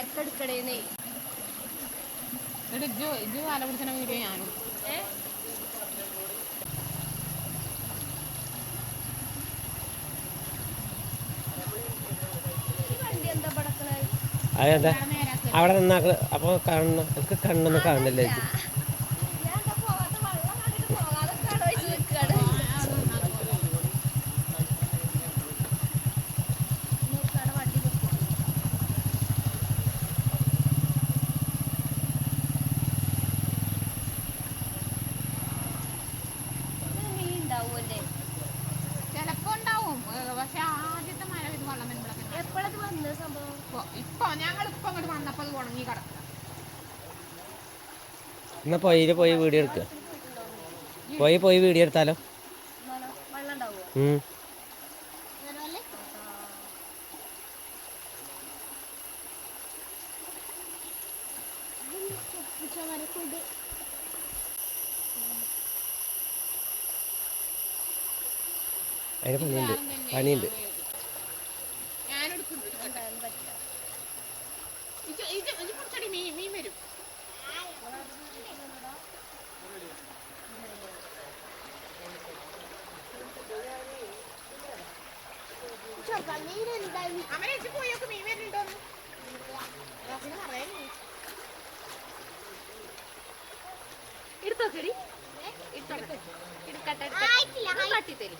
നേരത്തെടുക്കണേന്നേ ഇജ്ജ് വല പിടിച്ച വീഡിയോ ഞാനും വണ്ടി എന്താ പടക്കണേ അതെന്താ അവിടെ നിന്നാക്ക് അപ്പോൾ കാണണം എനിക്ക് കണ്ണൊന്നും കാണില്ല ചിലപ്പോ ഉണ്ടാവും പക്ഷെ ആദ്യത്തെ മഴ ഇത് വെള്ളം വരുമ്പോഴൊക്കെ എപ്പോഴത് വന്ന സംഭവം ഇപ്പൊ ഞങ്ങൾ ഇപ്പൊ അങ്ങോട്ട് വന്നപ്പോ അത് ഉണങ്ങി കിടക്കുക എന്നാ പോയി വീഡിയോ എടുക്കുക പോയി വീഡിയോ എടുത്താലോ വെള്ളം ഉണ്ടാവുമോ അതിന് പണിയുണ്ട് മീൻ വരും അവരെ പോയൊക്കെ മീൻ വരുന്നുണ്ടോന്ന് എടുത്തോക്കടി എടുക്കട്ടെ കട്ടിത്തരി